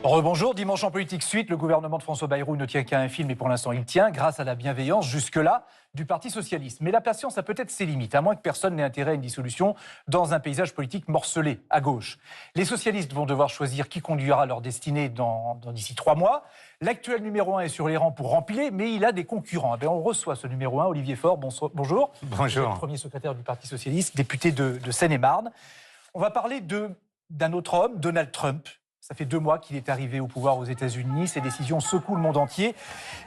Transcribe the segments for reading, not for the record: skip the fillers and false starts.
Rebonjour, dimanche en politique suite, le gouvernement de François Bayrou ne tient qu'à un fil, mais pour l'instant il tient, grâce à la bienveillance jusque-là du Parti Socialiste. Mais la patience a peut-être ses limites, à moins que personne n'ait intérêt à une dissolution dans un paysage politique morcelé, à gauche. Les socialistes vont devoir choisir qui conduira leur destinée d'ici 3 mois. L'actuel numéro 1 est sur les rangs pour remplir, mais il a des concurrents. On reçoit ce numéro 1, Olivier Faure, bonjour. Bonjour. Vous êtes premier secrétaire du Parti Socialiste, député de Seine-et-Marne. On va parler d'un autre homme, Donald Trump. Ça fait 2 mois qu'il est arrivé au pouvoir aux États-Unis. Ses décisions secouent le monde entier.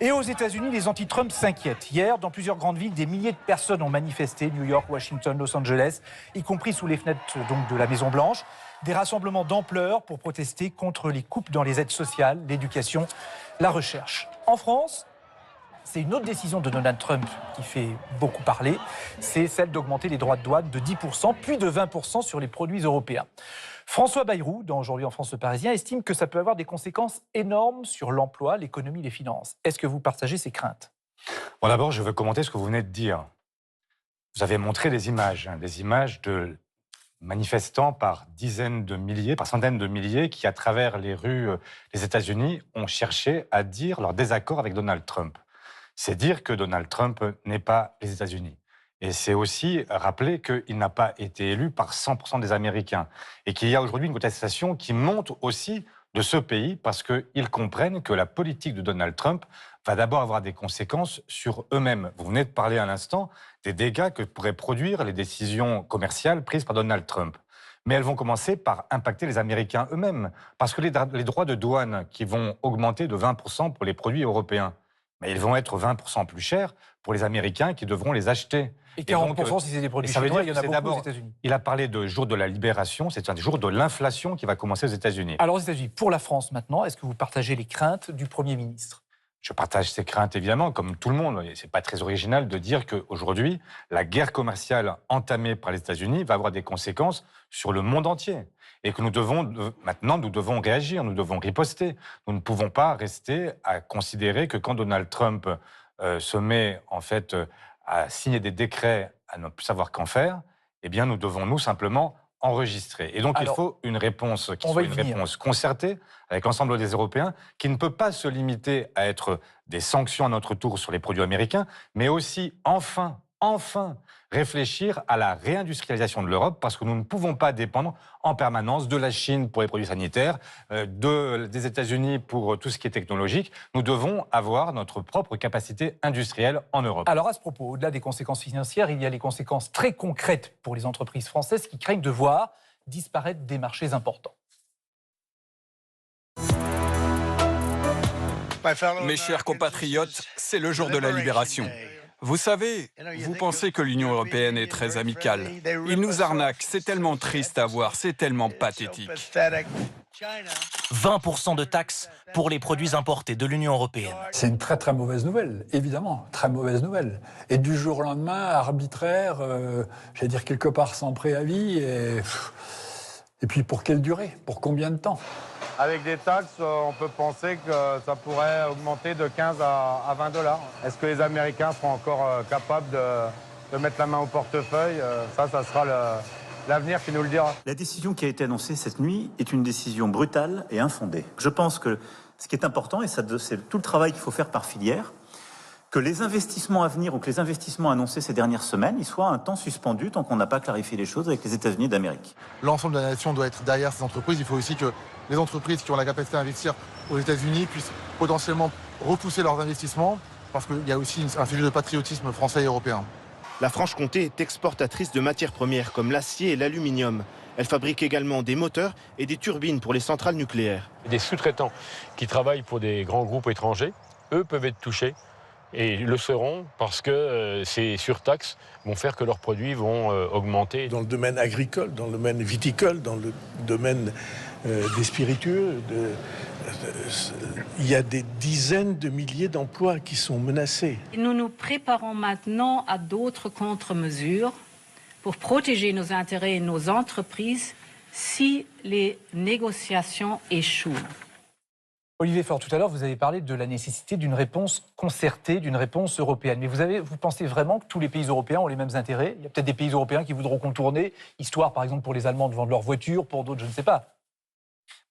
Et aux États-Unis, les anti-Trump s'inquiètent. Hier, dans plusieurs grandes villes, des milliers de personnes ont manifesté, New York, Washington, Los Angeles, y compris sous les fenêtres donc, de la Maison-Blanche. Des rassemblements d'ampleur pour protester contre les coupes dans les aides sociales, l'éducation, la recherche. En France, c'est une autre décision de Donald Trump qui fait beaucoup parler. C'est celle d'augmenter les droits de douane de 10%, puis de 20% sur les produits européens. François Bayrou, dans Aujourd'hui en France le Parisien, estime que ça peut avoir des conséquences énormes sur l'emploi, l'économie, les finances. Est-ce que vous partagez ces craintes ? Bon, d'abord, je veux commenter ce que vous venez de dire. Vous avez montré des images de manifestants par dizaines de milliers, par centaines de milliers, qui, à travers les rues des États-Unis, ont cherché à dire leur désaccord avec Donald Trump. C'est dire que Donald Trump n'est pas les États-Unis. Et c'est aussi rappeler qu'il n'a pas été élu par 100% des Américains. Et qu'il y a aujourd'hui une contestation qui monte aussi de ce pays parce qu'ils comprennent que la politique de Donald Trump va d'abord avoir des conséquences sur eux-mêmes. Vous venez de parler à l'instant des dégâts que pourraient produire les décisions commerciales prises par Donald Trump. Mais elles vont commencer par impacter les Américains eux-mêmes. Parce que les droits de douane qui vont augmenter de 20% pour les produits européens, mais ils vont être 20% plus chers pour les Américains qui devront les acheter. Et 40% si c'est des produits chinois, il y en a beaucoup aux États-Unis. Il a parlé de jour de la libération, c'est un jour de l'inflation qui va commencer aux États-Unis. Alors aux États-Unis, pour la France maintenant, est-ce que vous partagez les craintes du Premier ministre ? Je partage ces craintes évidemment, comme tout le monde. Ce n'est pas très original de dire qu'aujourd'hui, la guerre commerciale entamée par les États-Unis va avoir des conséquences sur le monde entier. Et que nous devons réagir, nous devons riposter. Nous ne pouvons pas rester à considérer que quand Donald Trump se met en fait à signer des décrets, à ne plus savoir qu'en faire, eh bien nous devons nous simplement enregistrer. Et donc il faut une réponse qui soit une réponse concertée avec l'ensemble des Européens, qui ne peut pas se limiter à être des sanctions à notre tour sur les produits américains, mais aussi enfin réfléchir à la réindustrialisation de l'Europe, parce que nous ne pouvons pas dépendre en permanence de la Chine pour les produits sanitaires, des États-Unis pour tout ce qui est technologique. Nous devons avoir notre propre capacité industrielle en Europe. Alors à ce propos, au-delà des conséquences financières, il y a les conséquences très concrètes pour les entreprises françaises qui craignent de voir disparaître des marchés importants. Mes chers compatriotes, c'est le jour de la libération. Vous savez, vous pensez que l'Union européenne est très amicale. Ils nous arnaquent, c'est tellement triste à voir, c'est tellement pathétique. 20% de taxes pour les produits importés de l'Union européenne. C'est une très très mauvaise nouvelle, évidemment, très mauvaise nouvelle. Et du jour au lendemain, arbitraire, j'allais dire quelque part sans préavis, et puis pour quelle durée, pour combien de temps ? Avec des taxes, on peut penser que ça pourrait augmenter de 15 à 20 $. Est-ce que les Américains seront encore capables de mettre la main au portefeuille ? Ça sera l'avenir qui nous le dira. La décision qui a été annoncée cette nuit est une décision brutale et infondée. Je pense que ce qui est important, et c'est tout le travail qu'il faut faire par filière, que les investissements à venir ou que les investissements annoncés ces dernières semaines, ils soient un temps suspendus tant qu'on n'a pas clarifié les choses avec les États-Unis d'Amérique. L'ensemble de la nation doit être derrière ces entreprises. Il faut aussi que les entreprises qui ont la capacité d'investir aux États-Unis puissent potentiellement repousser leurs investissements, parce qu'il y a aussi un sujet de patriotisme français et européen. La Franche-Comté est exportatrice de matières premières comme l'acier et l'aluminium. Elle fabrique également des moteurs et des turbines pour les centrales nucléaires. Des sous-traitants qui travaillent pour des grands groupes étrangers, eux peuvent être touchés. Et le seront parce que ces surtaxes vont faire que leurs produits vont augmenter. Dans le domaine agricole, dans le domaine viticole, dans le domaine des spiritueux, il y a des dizaines de milliers d'emplois qui sont menacés. Nous nous préparons maintenant à d'autres contre-mesures pour protéger nos intérêts et nos entreprises si les négociations échouent. Olivier Faure, tout à l'heure, vous avez parlé de la nécessité d'une réponse concertée, d'une réponse européenne. Mais vous pensez vraiment que tous les pays européens ont les mêmes intérêts? Il y a peut-être des pays européens qui voudront contourner, histoire, par exemple, pour les Allemands de vendre leurs voitures, pour d'autres, je ne sais pas.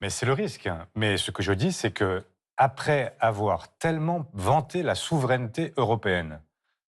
Mais c'est le risque. Mais ce que je dis, c'est que après avoir tellement vanté la souveraineté européenne,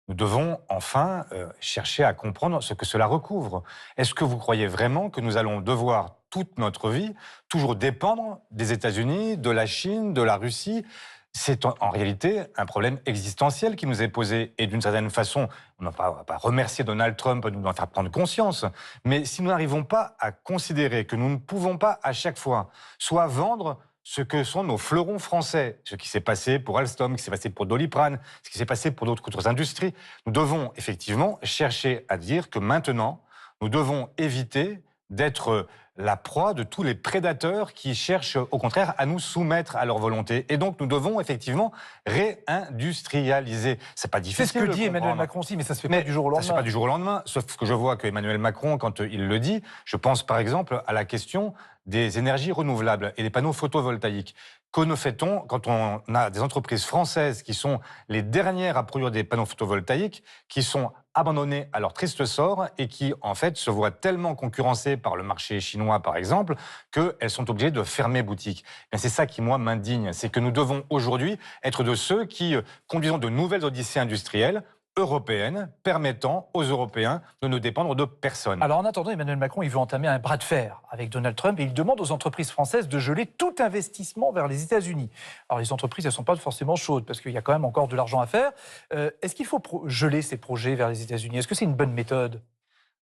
nous devons enfin chercher à comprendre ce que cela recouvre. Est-ce que vous croyez vraiment que nous allons devoir, toute notre vie, toujours dépendre des États-Unis, de la Chine, de la Russie? C'est en réalité un problème existentiel qui nous est posé. Et d'une certaine façon, on ne va pas remercier Donald Trump de nous en faire prendre conscience. Mais si nous n'arrivons pas à considérer que nous ne pouvons pas à chaque fois soit vendre ce que sont nos fleurons français, ce qui s'est passé pour Alstom, ce qui s'est passé pour Doliprane, ce qui s'est passé pour d'autres industries, nous devons effectivement chercher à dire que maintenant, nous devons éviter d'être la proie de tous les prédateurs qui cherchent au contraire à nous soumettre à leur volonté. Et donc nous devons effectivement réindustrialiser. C'est pas difficile. C'est ce que dit Emmanuel Macron aussi, mais ça se fait pas du jour au lendemain. Ça se fait pas du jour au lendemain. Sauf que je vois que Emmanuel Macron, quand il le dit, je pense par exemple à la question des énergies renouvelables et des panneaux photovoltaïques. Que ne fait-on quand on a des entreprises françaises qui sont les dernières à produire des panneaux photovoltaïques, qui sont abandonnées à leur triste sort et qui, en fait, se voient tellement concurrencées par le marché chinois, par exemple, qu'elles sont obligées de fermer boutique. C'est ça qui, moi, m'indigne. C'est que nous devons aujourd'hui être de ceux qui conduisons de nouvelles odyssées industrielles européenne permettant aux Européens de ne dépendre de personne. Alors en attendant, Emmanuel Macron, il veut entamer un bras de fer avec Donald Trump et il demande aux entreprises françaises de geler tout investissement vers les États-Unis. Alors les entreprises, elles ne sont pas forcément chaudes parce qu'il y a quand même encore de l'argent à faire. Est-ce qu'il faut geler ces projets vers les États-Unis? Est-ce que c'est une bonne méthode?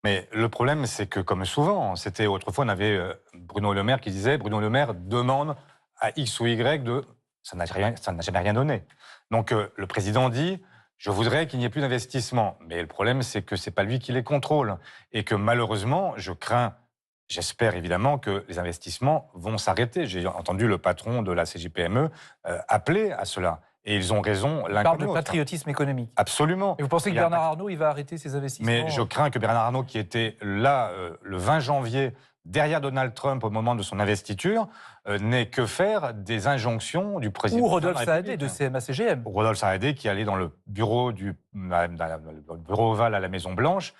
Mais le problème, c'est que comme souvent, c'était autrefois, on avait Bruno Le Maire qui disait, Bruno Le Maire demande à X ou Y de... Ça n'a jamais rien donné. Donc le président dit... Je voudrais qu'il n'y ait plus d'investissement. Mais le problème, c'est que ce n'est pas lui qui les contrôle. Et que malheureusement, j'espère évidemment que les investissements vont s'arrêter. J'ai entendu le patron de la CGPME appeler à cela. Et ils ont raison l'un comme l'autre. Il parle de patriotisme économique. Absolument. Et vous pensez que Bernard Arnault, il va arrêter ses investissements? Mais je crains que Bernard Arnault, qui était là le 20 janvier, derrière Donald Trump au moment de son investiture, n'ait que faire des injonctions du président. Ou Rodolphe Saadé de CMA-CGM. Rodolphe Saadé qui allait dans le bureau ovale à la Maison-Blanche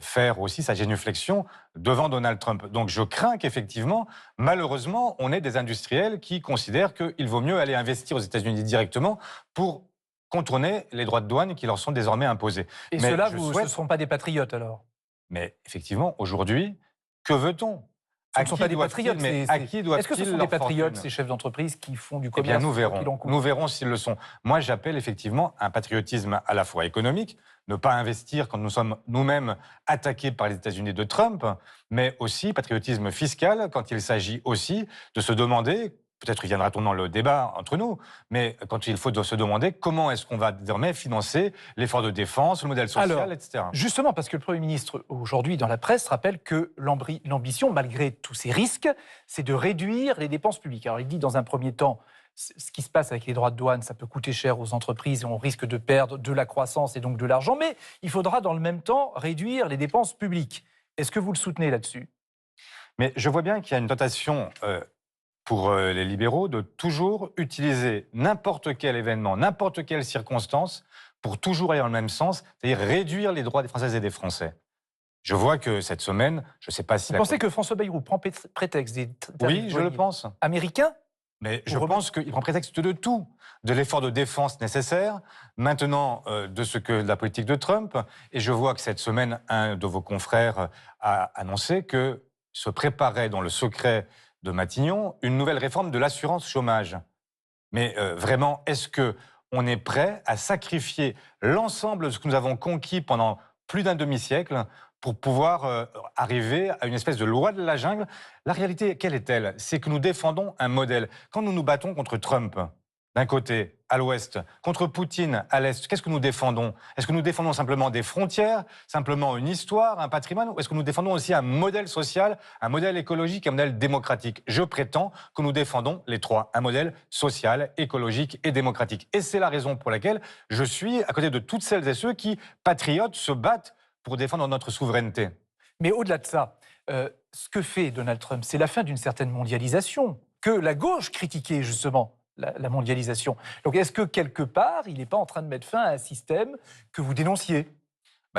faire aussi sa génuflexion devant Donald Trump. Donc je crains qu'effectivement, malheureusement, on ait des industriels qui considèrent qu'il vaut mieux aller investir aux États-Unis directement pour contourner les droits de douane qui leur sont désormais imposés. Et ceux-là, ce ne seront pas des patriotes alors? Mais effectivement, aujourd'hui, que veut-on? Ce ne sont pas des patriotes, mais à qui doivent-ils est-ce que ce sont des patriotes, ces chefs d'entreprise qui font du commerce? Eh bien, nous verrons s'ils le sont. Moi, j'appelle effectivement un patriotisme à la fois économique, ne pas investir quand nous sommes nous-mêmes attaqués par les États-Unis de Trump, mais aussi patriotisme fiscal quand il s'agit aussi de se demander, peut-être y viendra-t-on dans le débat entre nous, mais quand il faut se demander comment est-ce qu'on va désormais financer l'effort de défense, le modèle social, etc. Justement, parce que le Premier ministre, aujourd'hui, dans la presse, rappelle que l'ambition, malgré tous ces risques, c'est de réduire les dépenses publiques. Alors, il dit, dans un premier temps, ce qui se passe avec les droits de douane, ça peut coûter cher aux entreprises et on risque de perdre de la croissance et donc de l'argent, mais il faudra, dans le même temps, réduire les dépenses publiques. Est-ce que vous le soutenez là-dessus? Mais je vois bien qu'il y a une tentation... pour les libéraux, de toujours utiliser n'importe quel événement, n'importe quelle circonstance, pour toujours aller dans le même sens, c'est-à-dire réduire les droits des Françaises et des Français. Je vois que cette semaine, je ne sais pas si... Vous pensez que François Bayrou prend prétexte des oui, je le pense. Américains? Mais je pense qu'il prend prétexte de tout, de l'effort de défense nécessaire, maintenant de la politique de Trump. Et je vois que cette semaine, un de vos confrères a annoncé que se préparait dans le secret de Matignon, une nouvelle réforme de l'assurance chômage. Mais vraiment, est-ce qu'on est prêt à sacrifier l'ensemble de ce que nous avons conquis pendant plus d'un demi-siècle pour pouvoir arriver à une espèce de loi de la jungle? La réalité, quelle est-elle? C'est que nous défendons un modèle. Quand nous nous battons contre Trump, d'un côté, à l'ouest, contre Poutine, à l'est, qu'est-ce que nous défendons? Est-ce que nous défendons simplement des frontières, simplement une histoire, un patrimoine, ou est-ce que nous défendons aussi un modèle social, un modèle écologique, un modèle démocratique? Je prétends que nous défendons les trois, un modèle social, écologique et démocratique. Et c'est la raison pour laquelle je suis à côté de toutes celles et ceux qui, patriotes, se battent pour défendre notre souveraineté. Mais au-delà de ça, ce que fait Donald Trump, c'est la fin d'une certaine mondialisation que la gauche critiquait justement. la mondialisation. Donc est-ce que quelque part, il n'est pas en train de mettre fin à un système que vous dénonciez?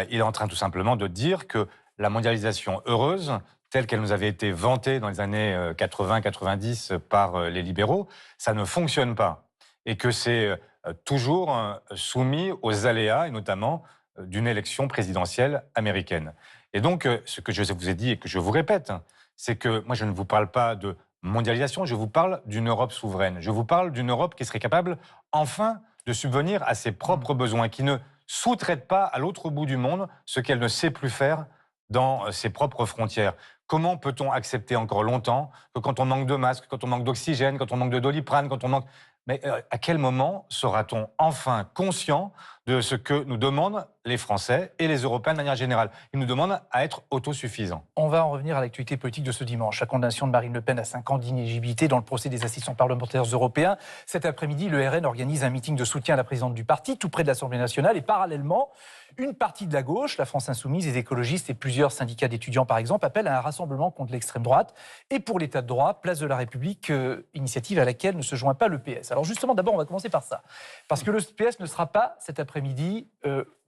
Il est en train tout simplement de dire que la mondialisation heureuse, telle qu'elle nous avait été vantée dans les années 80-90 par les libéraux, ça ne fonctionne pas. Et que c'est toujours soumis aux aléas, et notamment d'une élection présidentielle américaine. Et donc, ce que je vous ai dit et que je vous répète, c'est que moi, je ne vous parle pas de mondialisation, je vous parle d'une Europe souveraine. Je vous parle d'une Europe qui serait capable, enfin, de subvenir à ses propres besoins, qui ne sous-traite pas à l'autre bout du monde ce qu'elle ne sait plus faire dans ses propres frontières. Comment peut-on accepter encore longtemps que quand on manque de masques, quand on manque d'oxygène, quand on manque de Doliprane, quand on manque... Mais à quel moment sera-t-on enfin conscient de ce que nous demandent les Français et les Européens de manière générale? Ils nous demandent à être autosuffisants. On va en revenir à l'actualité politique de ce dimanche. La condamnation de Marine Le Pen à 5 ans d'inéligibilité dans le procès des assistants parlementaires européens. Cet après-midi, le RN organise un meeting de soutien à la présidente du parti, tout près de l'Assemblée nationale. Et parallèlement, une partie de la gauche, la France Insoumise, les écologistes et plusieurs syndicats d'étudiants, par exemple, appellent à un rassemblement contre l'extrême droite. Et pour l'État de droit, place de la République, initiative à laquelle ne se joint pas le PS. Alors justement, d'abord, on va commencer par ça. Parce que le PS ne sera pas cet après-midi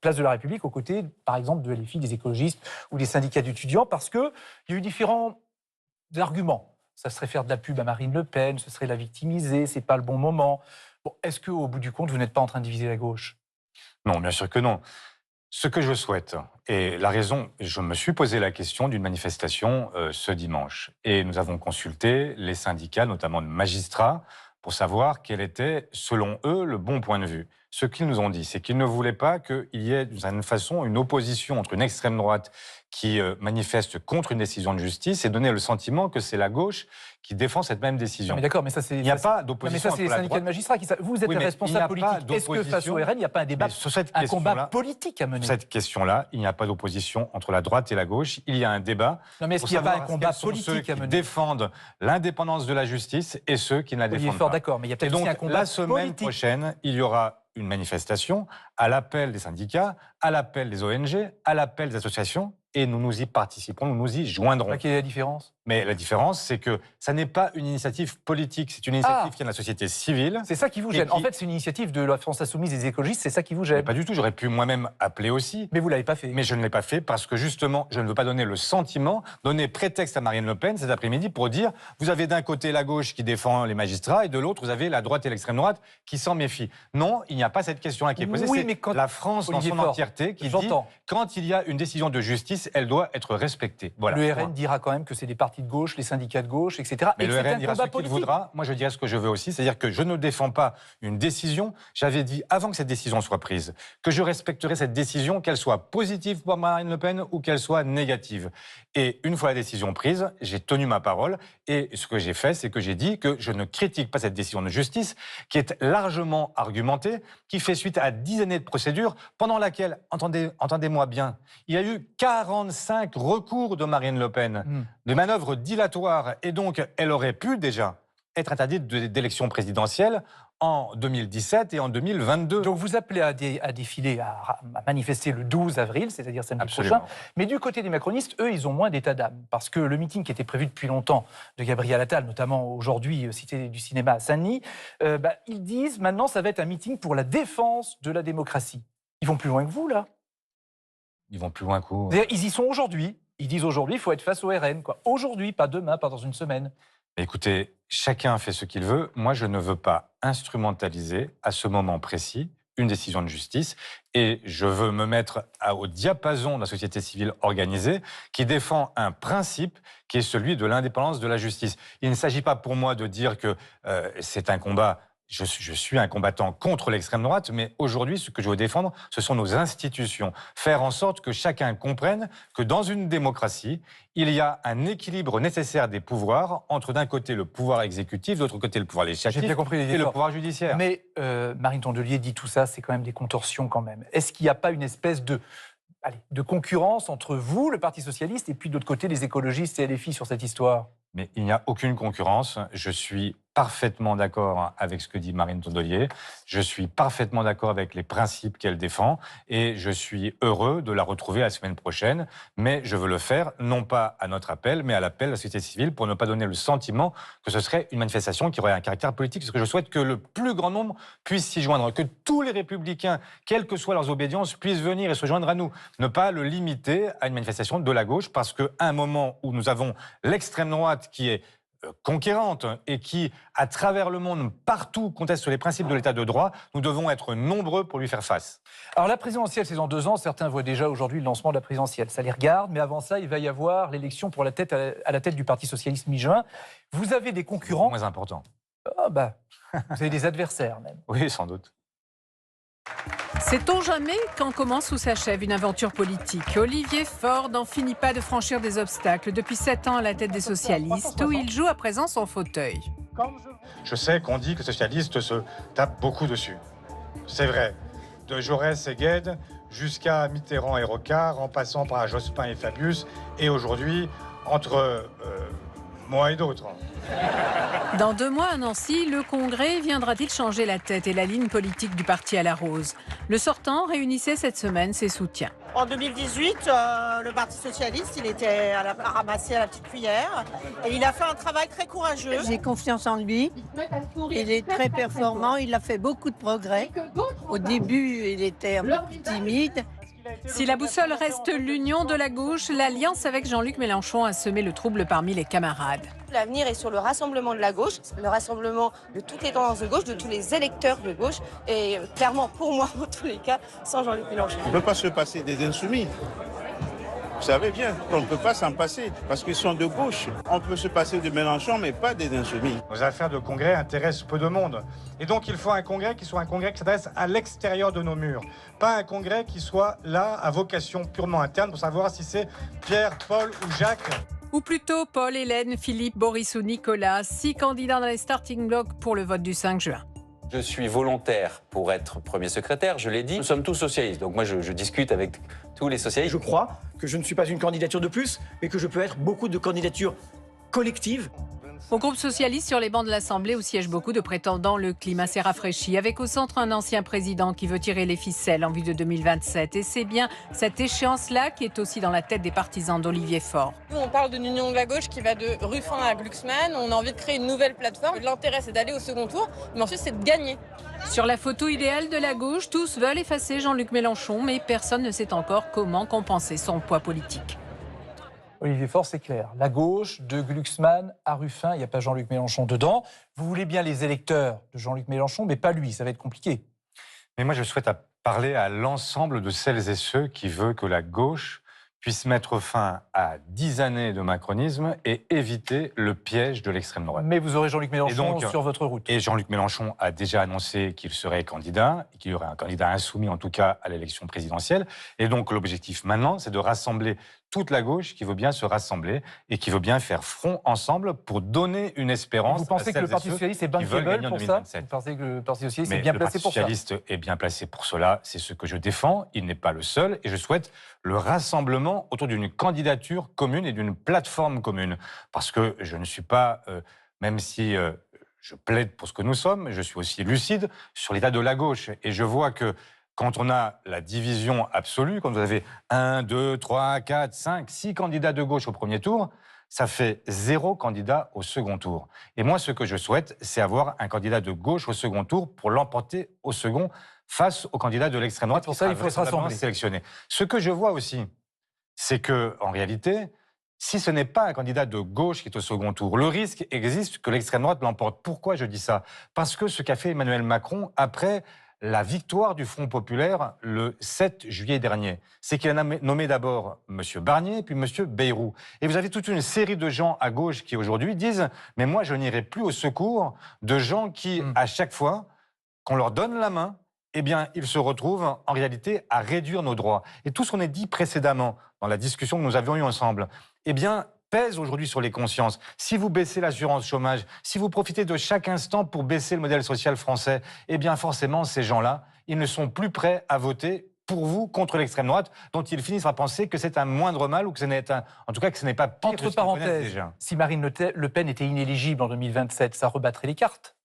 place de la République aux côtés, par exemple, de LFI, des écologistes ou des syndicats d'étudiants, parce qu'il y a eu différents arguments. Ça serait faire de la pub à Marine Le Pen, ce serait la victimiser, c'est pas le bon moment. Bon, est-ce qu'au bout du compte, vous n'êtes pas en train de diviser la gauche? Non, bien sûr que non. Ce que je souhaite, et la raison, je me suis posé la question d'une manifestation ce dimanche. Et nous avons consulté les syndicats, notamment de magistrats, pour savoir quel était, selon eux, le bon point de vue. Ce qu'ils nous ont dit, c'est qu'ils ne voulaient pas qu'il y ait, d'une certaine façon, une opposition entre une extrême droite qui manifeste contre une décision de justice et donner le sentiment que c'est la gauche qui défend cette même décision. Mais d'accord, mais ça c'est... Il n'y a pas d'opposition entre la droite... Mais ça c'est les syndicats de magistrats qui... Vous êtes les responsables politiques. Est-ce que face au RN, il n'y a pas un débat, un combat politique à mener? Sur cette question-là, il n'y a pas d'opposition entre la droite et la gauche. Il y a un débat. Non, mais est-ce qu'il n'y a pas un combat politique à mener? Ceux qui défendent l'indépendance de la justice et ceux qui ne la défendent pas. D'accord, mais il y a peut-être aussi un combat politique. La semaine prochaine, il y aura une manifestation à l'appel des syndicats, à l'appel des ONG, à l'appel des associations, et nous nous y participerons, nous nous y joindrons. Quelle est la différence? Mais la différence, c'est que ça n'est pas une initiative politique, c'est une initiative qui vient de la société civile. C'est ça qui vous gêne. En fait, c'est une initiative de la France Insoumise et des écologistes, c'est ça qui vous gêne? Mais pas du tout, j'aurais pu moi-même appeler aussi. Mais vous ne l'avez pas fait. Mais je ne l'ai pas fait parce que justement, je ne veux pas donner le sentiment, donner prétexte à Marine Le Pen cet après-midi pour dire, vous avez d'un côté la gauche qui défend les magistrats et de l'autre, vous avez la droite et l'extrême droite qui s'en méfient. Non, il n'y a pas cette question-là qui est posée. Oui, c'est mais quand... la France dans son entièreté qui dit, quand il y a une décision de justice, elle doit être respectée. Voilà. Le RN dira quand même que c'est des partis de gauche, les syndicats de gauche, etc. Mais le RN dira ce qu'il voudra. Moi, je dirais ce que je veux aussi. C'est-à-dire que je ne défends pas une décision. J'avais dit, avant que cette décision soit prise, que je respecterais cette décision, qu'elle soit positive pour Marine Le Pen ou qu'elle soit négative. Et une fois la décision prise, j'ai tenu ma parole. Et ce que j'ai fait, c'est que j'ai dit que je ne critique pas cette décision de justice, qui est largement argumentée, qui fait suite à 10 années de procédure, pendant laquelle, entendez-moi bien, il y a eu 45 recours de Marine Le Pen, des manœuvres dilatoires, et donc elle aurait pu déjà être interdite d'élection présidentielle en 2017 et en 2022. Donc vous appelez à défiler, à manifester le 12 avril, c'est-à-dire samedi Absolument. prochain. Mais du côté des macronistes, eux, ils ont moins d'état d'âme. Parce que le meeting qui était prévu depuis longtemps de Gabriel Attal, notamment aujourd'hui, Cité du Cinéma à Saint-Denis, ils disent maintenant ça va être un meeting pour la défense de la démocratie. Ils vont plus loin que vous, là? Ils vont plus loin que vous. Ils y sont aujourd'hui. Ils disent aujourd'hui, il faut être face au RN. Aujourd'hui, pas demain, pas dans une semaine. Écoutez, chacun fait ce qu'il veut. Moi, je ne veux pas instrumentaliser à ce moment précis une décision de justice et je veux me mettre au diapason de la société civile organisée qui défend un principe qui est celui de l'indépendance de la justice. Il ne s'agit pas pour moi de dire que c'est un combat. Je suis un combattant contre l'extrême droite, mais aujourd'hui, ce que je veux défendre, ce sont nos institutions. Faire en sorte que chacun comprenne que dans une démocratie, il y a un équilibre nécessaire des pouvoirs entre d'un côté le pouvoir exécutif, de l'autre côté le pouvoir législatif et le pouvoir judiciaire. Mais Marine Tondelier dit tout ça, c'est quand même des contorsions quand même. Est-ce qu'il n'y a pas une espèce de concurrence entre vous, le Parti socialiste, et puis de l'autre côté, les écologistes et LFI sur cette histoire? Mais il n'y a aucune concurrence. Je suis parfaitement d'accord avec ce que dit Marine Tondelier. Je suis parfaitement d'accord avec les principes qu'elle défend et je suis heureux de la retrouver la semaine prochaine. Mais je veux le faire, non pas à notre appel, mais à l'appel de la société civile pour ne pas donner le sentiment que ce serait une manifestation qui aurait un caractère politique. Parce que je souhaite que le plus grand nombre puisse s'y joindre, que tous les républicains, quelles que soient leurs obédiences, puissent venir et se joindre à nous. Ne pas le limiter à une manifestation de la gauche, parce qu'à un moment où nous avons l'extrême droite qui est conquérante et qui, à travers le monde, partout, conteste les principes de l'état de droit, nous devons être nombreux pour lui faire face. Alors la présidentielle, c'est dans 2 ans. Certains voient déjà aujourd'hui le lancement de la présidentielle. Ça les regarde, mais avant ça, il va y avoir l'élection pour à la tête du Parti socialiste mi-juin. Vous avez des concurrents... Moins important. Ah bah, vous avez des adversaires même. Oui, sans doute. Sait-on jamais quand commence ou s'achève une aventure politique? Olivier Faure n'en finit pas de franchir des obstacles depuis 7 ans à la tête des socialistes, où il joue à présent son fauteuil. Je sais qu'on dit que les socialistes se tapent beaucoup dessus. C'est vrai. De Jaurès et Gued jusqu'à Mitterrand et Rocard, en passant par Jospin et Fabius, et aujourd'hui, entre moi et d'autres. Dans 2 mois à Nancy, le Congrès viendra-t-il changer la tête et la ligne politique du parti à la rose? Le sortant réunissait cette semaine ses soutiens. En 2018, le Parti socialiste, il était à ramasser à la petite cuillère. Et il a fait un travail très courageux. J'ai confiance en lui. Il est très performant. Il a fait beaucoup de progrès. Au début, il était un peu plus timide. Si la boussole reste l'union de la gauche, l'alliance avec Jean-Luc Mélenchon a semé le trouble parmi les camarades. L'avenir est sur le rassemblement de la gauche, le rassemblement de toutes les tendances de gauche, de tous les électeurs de gauche. Et clairement, pour moi, en tous les cas, sans Jean-Luc Mélenchon. On ne peut pas se passer des insoumis. Vous savez bien qu'on ne peut pas s'en passer, parce qu'ils sont de gauche. On peut se passer de Mélenchon, mais pas des insoumis. Nos affaires de congrès intéressent peu de monde. Et donc il faut un congrès qui soit un congrès qui s'adresse à l'extérieur de nos murs. Pas un congrès qui soit là à vocation purement interne pour savoir si c'est Pierre, Paul ou Jacques. Ou plutôt Paul, Hélène, Philippe, Boris ou Nicolas, 6 candidats dans les starting blocks pour le vote du 5 juin. Je suis volontaire pour être premier secrétaire, je l'ai dit. Nous sommes tous socialistes, donc moi je discute avec tous les socialistes. Je crois que je ne suis pas une candidature de plus, mais que je peux être beaucoup de candidatures collectives. Au groupe socialiste, sur les bancs de l'Assemblée, où siègent beaucoup de prétendants, le climat s'est rafraîchi, avec au centre un ancien président qui veut tirer les ficelles en vue de 2027. Et c'est bien cette échéance-là qui est aussi dans la tête des partisans d'Olivier Faure. Nous, on parle d'une union de la gauche qui va de Ruffin à Glucksmann. On a envie de créer une nouvelle plateforme. L'intérêt, c'est d'aller au second tour, mais ensuite, c'est de gagner. Sur la photo idéale de la gauche, tous veulent effacer Jean-Luc Mélenchon, mais personne ne sait encore comment compenser son poids politique. Olivier Faure, c'est clair. La gauche, de Glucksmann à Ruffin, il n'y a pas Jean-Luc Mélenchon dedans. Vous voulez bien les électeurs de Jean-Luc Mélenchon, mais pas lui, ça va être compliqué. Mais moi, je souhaite parler à l'ensemble de celles et ceux qui veulent que la gauche puisse mettre fin à 10 années de macronisme et éviter le piège de l'extrême droite. Mais vous aurez Jean-Luc Mélenchon sur votre route. Et Jean-Luc Mélenchon a déjà annoncé qu'il serait candidat, et qu'il y aurait un candidat insoumis en tout cas à l'élection présidentielle. Et donc l'objectif maintenant, c'est de rassembler toute la gauche qui veut bien se rassembler et qui veut bien faire front ensemble pour donner une espérance. Vous pensez que le Parti socialiste est bankable pour ça? Vous pensez que le Parti socialiste est bien placé pour ça? Le Parti socialiste est bien placé pour cela. C'est ce que je défends. Il n'est pas le seul. Et je souhaite le rassemblement autour d'une candidature commune et d'une plateforme commune. Parce que je ne suis pas, même si je plaide pour ce que nous sommes, je suis aussi lucide sur l'état de la gauche. Et je vois que quand on a la division absolue, quand vous avez 1, 2, 3, 4, 5, 6 candidats de gauche au premier tour, ça fait 0 candidat au second tour. Et moi, ce que je souhaite, c'est avoir un candidat de gauche au second tour pour l'emporter au second face au candidat de l'extrême droite. Pour ça, il faut se rassembler. Sélectionner. Ce que je vois aussi, c'est que, en réalité, si ce n'est pas un candidat de gauche qui est au second tour, le risque existe que l'extrême droite l'emporte. Pourquoi je dis ça? Parce que ce qu'a fait Emmanuel Macron après la victoire du Front populaire le 7 juillet dernier, c'est qu'il a nommé d'abord M. Barnier puis M. Bayrou. Et vous avez toute une série de gens à gauche qui aujourd'hui disent « mais moi je n'irai plus au secours de gens qui, à chaque fois qu'on leur donne la main, eh bien, ils se retrouvent en réalité à réduire nos droits. » Et tout ce qu'on a dit précédemment dans la discussion que nous avions eue ensemble, eh bien, pèse aujourd'hui sur les consciences. Si vous baissez l'assurance chômage, si vous profitez de chaque instant pour baisser le modèle social français, eh bien forcément, ces gens-là, ils ne sont plus prêts à voter pour vous contre l'extrême droite, dont ils finissent par penser que c'est un moindre mal ou que en tout cas que ce n'est pas pire Entre que ce qu'ils connaissent parenthèses, déjà. si Marine Le Pen était inéligible en 2027, ça rebattrait les cartes?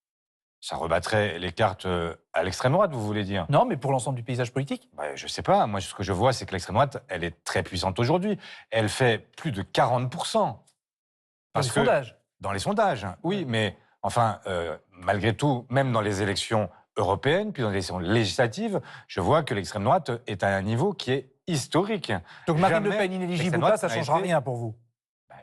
Ça rebattrait les cartes à l'extrême droite, vous voulez dire? Non, mais pour l'ensemble du paysage politique? Je ne sais pas. Moi, ce que je vois, c'est que l'extrême droite, elle est très puissante aujourd'hui. Elle fait plus de 40%. Dans les sondages? Dans les sondages, oui. Mais enfin, malgré tout, même dans les élections européennes, puis dans les élections législatives, je vois que l'extrême droite est à un niveau qui est historique. Donc Marine Le Pen inéligible ou pas, ça ne changera rien pour vous?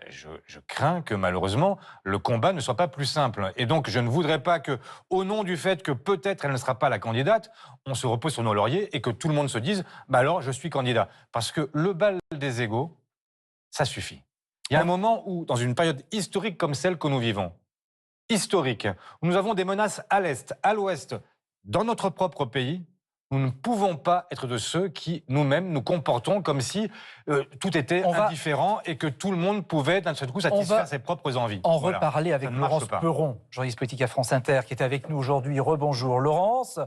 Je crains que malheureusement le combat ne soit pas plus simple. Et donc je ne voudrais pas que, au nom du fait que peut-être elle ne sera pas la candidate, on se repose sur nos lauriers et que tout le monde se dise alors je suis candidat. Parce que le bal des égos, ça suffit. Il y a un moment où, dans une période historique comme celle que nous vivons, historique, où nous avons des menaces à l'Est, à l'Ouest, dans notre propre pays, nous ne pouvons pas être de ceux qui, nous-mêmes, nous comportons comme si tout était indifférent et que tout le monde pouvait, d'un seul coup, satisfaire ses propres envies. En reparler avec Laurence Perron, journaliste politique à France Inter, qui est avec nous aujourd'hui. Rebonjour Laurence.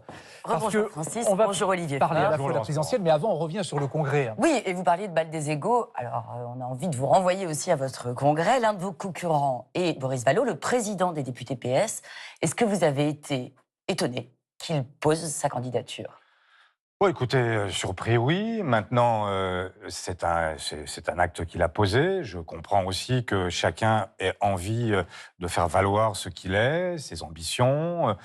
Rebonjour Francis, on va bonjour Olivier. parler à la fois de la présidentielle, mais avant, on revient sur le congrès. Oui, et vous parliez de bal des égos. Alors, on a envie de vous renvoyer aussi à votre congrès. L'un de vos concurrents est Boris Vallaud, le président des députés PS. Est-ce que vous avez été étonné qu'il pose sa candidature? Bon, écoutez, surpris, oui. Maintenant, c'est un acte qu'il a posé. Je comprends aussi que chacun ait envie de faire valoir ce qu'il est, ses ambitions,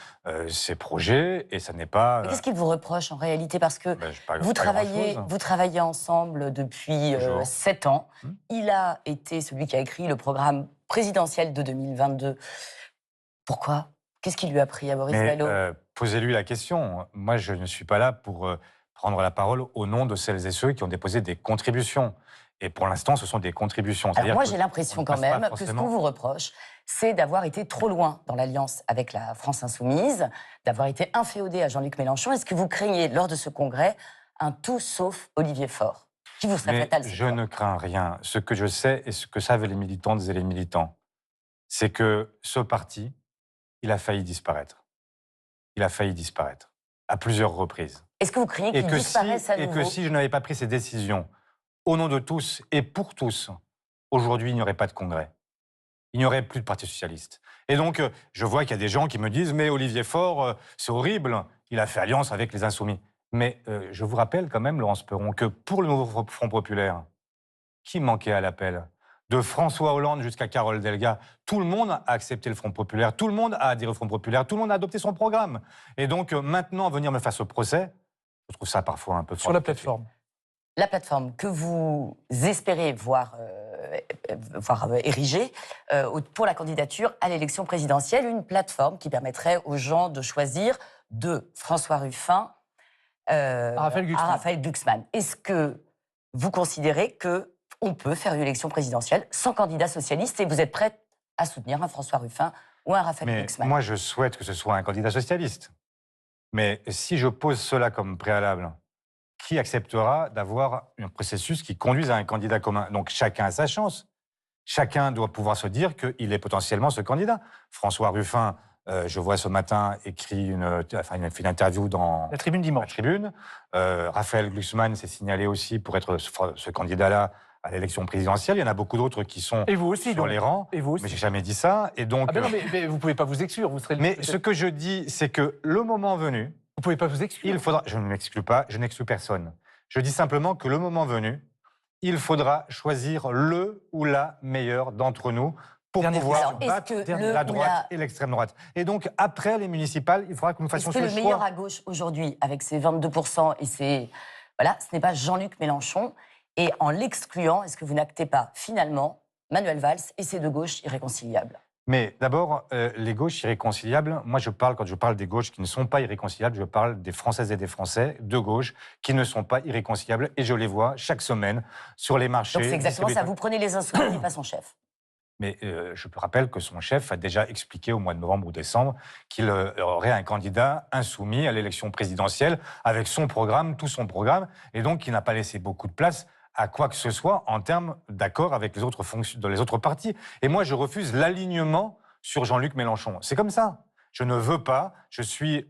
ses projets, et ça n'est pas... Qu'est-ce qu'il vous reproche en réalité? Parce que vous travaillez ensemble depuis 7 ans. Il a été celui qui a écrit le programme présidentiel de 2022. Pourquoi? Qu'est-ce qui lui a pris à Boris Vallaud? Posez-lui la question. Moi, je ne suis pas là pour prendre la parole au nom de celles et ceux qui ont déposé des contributions. Et pour l'instant, ce sont des contributions. Alors moi, j'ai l'impression quand même que ce qu'on vous reproche, c'est d'avoir été trop loin dans l'alliance avec la France Insoumise, d'avoir été inféodé à Jean-Luc Mélenchon. Est-ce que vous craignez, lors de ce congrès, un tout sauf Olivier Faure, qui vous serait fatal? Je ne crains rien. Ce que je sais et ce que savent les militantes et les militants, c'est que ce parti, il a failli disparaître. Il a failli disparaître à plusieurs reprises. Est-ce que vous craignez qu'il disparaisse à nouveau? Et que si je n'avais pas pris ces décisions, au nom de tous et pour tous, aujourd'hui, il n'y aurait pas de congrès. Il n'y aurait plus de Parti socialiste. Et donc, je vois qu'il y a des gens qui me disent « Mais Olivier Faure, c'est horrible, il a fait alliance avec les Insoumis. » Mais je vous rappelle quand même, Laurence Perron, que pour le nouveau Front populaire, qui manquait à l'appel? De François Hollande jusqu'à Carole Delga, tout le monde a accepté le Front populaire, tout le monde a adhéré au Front populaire, tout le monde a adopté son programme. Et donc, maintenant, venir me faire ce procès, je trouve ça parfois un peu fort. Sur la plateforme. La plateforme que vous espérez voir érigée pour la candidature à l'élection présidentielle, une plateforme qui permettrait aux gens de choisir de François Ruffin à Raphaël Glucksmann. Est-ce que vous considérez qu'on peut faire une élection présidentielle sans candidat socialiste et vous êtes prête à soutenir un François Ruffin ou un Raphaël Glucksmann? Moi, je souhaite que ce soit un candidat socialiste. Mais si je pose cela comme préalable, qui acceptera d'avoir un processus qui conduise à un candidat commun? Donc chacun a sa chance. Chacun doit pouvoir se dire qu'il est potentiellement ce candidat. François Ruffin, je vois ce matin, fait une interview dans la Tribune dimanche. Raphaël Glucksmann s'est signalé aussi pour être ce candidat-là à l'élection présidentielle. Il y en a beaucoup d'autres qui sont sur les rangs. Et vous aussi. Mais j'ai jamais dit ça. Et donc, non, mais vous ne pouvez pas vous exclure. Vous serez mais ce que je dis, c'est que le moment venu... Vous ne pouvez pas vous exclure. Il faudra... Je ne m'exclus pas, je n'exclus personne. Je dis simplement que le moment venu, il faudra choisir le ou la meilleure d'entre nous pour pouvoir battre la droite et l'extrême droite. Et donc, après les municipales, il faudra que nous fassions ce choix. Est-ce que le meilleur à gauche aujourd'hui, avec ses 22% et ses... Voilà, ce n'est pas Jean-Luc Mélenchon. Et en l'excluant, est-ce que vous n'actez pas, finalement, Manuel Valls et ses deux gauches irréconciliables? Mais d'abord, les gauches irréconciliables, moi quand je parle des gauches qui ne sont pas irréconciliables, je parle des Françaises et des Français de gauche qui ne sont pas irréconciliables et je les vois chaque semaine sur les marchés. Donc c'est exactement ça, vous prenez les Insoumis et pas son chef. Mais je rappelle que son chef a déjà expliqué au mois de novembre ou décembre qu'il aurait un candidat insoumis à l'élection présidentielle avec son programme, tout son programme, et donc qui n'a pas laissé beaucoup de place à quoi que ce soit en termes d'accord avec les autres partis. Et moi, je refuse l'alignement sur Jean-Luc Mélenchon. C'est comme ça. Je ne veux pas, je suis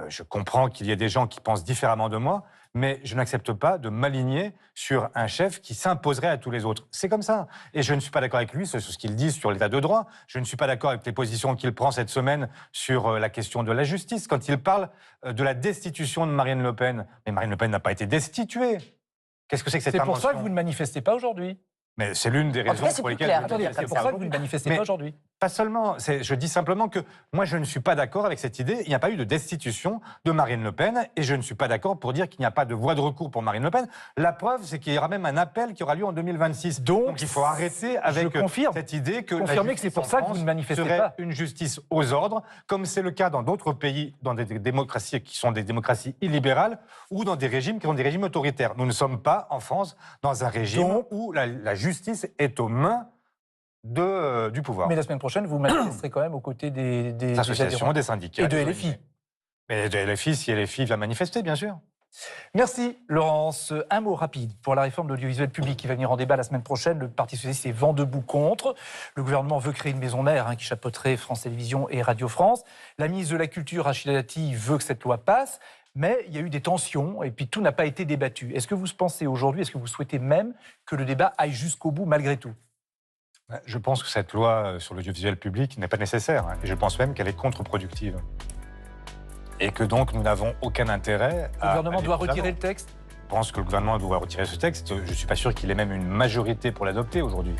Je comprends qu'il y ait des gens qui pensent différemment de moi, mais je n'accepte pas de m'aligner sur un chef qui s'imposerait à tous les autres. C'est comme ça. Et je ne suis pas d'accord avec lui sur ce qu'il dit sur l'état de droit. Je ne suis pas d'accord avec les positions qu'il prend cette semaine sur la question de la justice. Quand il parle de la destitution de Marine Le Pen, mais Marine Le Pen n'a pas été destituée. Qu'est-ce que c'est que cette invention ? C'est pour ça que vous ne manifestez pas aujourd'hui. Mais c'est l'une des raisons pour lesquelles... C'est pour ça que vous ne manifestez pas aujourd'hui. Pas seulement. Je dis simplement que moi, je ne suis pas d'accord avec cette idée. Il n'y a pas eu de destitution de Marine Le Pen et je ne suis pas d'accord pour dire qu'il n'y a pas de voie de recours pour Marine Le Pen. La preuve, c'est qu'il y aura même un appel qui aura lieu en 2026. Donc il faut arrêter avec cette idée que confirmez que c'est pour ça que vous ne manifestez pas. Une justice aux ordres, comme c'est le cas dans d'autres pays, dans des démocraties qui sont des démocraties illibérales ou dans des régimes qui sont des régimes autoritaires. Nous ne sommes pas, en France, dans un régime où la justice est aux mains du pouvoir. Mais la semaine prochaine, vous manifesterez quand même aux côtés des associations, des syndicats. Et de LFI. Mais de LFI, si LFI vient manifester, bien sûr. Merci Laurence. Un mot rapide pour la réforme de l'audiovisuel public qui va venir en débat la semaine prochaine. Le Parti socialiste est vent debout contre. Le gouvernement veut créer une maison mère qui chapeauterait France Télévisions et Radio France. La ministre de la Culture, Rachida Dati, veut que cette loi passe. Mais il y a eu des tensions et puis tout n'a pas été débattu. Est-ce que vous pensez aujourd'hui, est-ce que vous souhaitez même que le débat aille jusqu'au bout malgré tout ? Je pense que cette loi sur l'audiovisuel public n'est pas nécessaire. Et je pense même qu'elle est contre-productive. Et que donc nous n'avons aucun intérêt à... Le gouvernement doit retirer le texte ? Je pense que le gouvernement doit retirer ce texte. Je ne suis pas sûr qu'il ait même une majorité pour l'adopter aujourd'hui.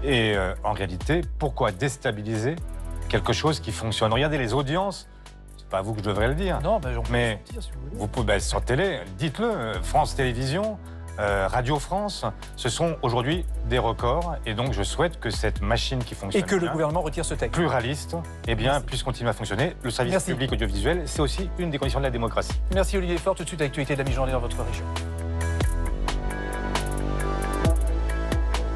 Et en réalité, pourquoi déstabiliser quelque chose qui fonctionne ? Regardez les audiences. C'est pas à vous que je devrais le dire. Non, mais sortir, si vous pouvez, sur télé, dites-le. France Télévisions, Radio France, ce sont aujourd'hui des records. Et donc, je souhaite que cette machine qui fonctionne et que le gouvernement retire ce texte pluraliste, puisse continuer à fonctionner. Le service public audiovisuel, c'est aussi une des conditions de la démocratie. Merci Olivier Faure. Tout de suite, l'actualité de la mi-journée dans votre région.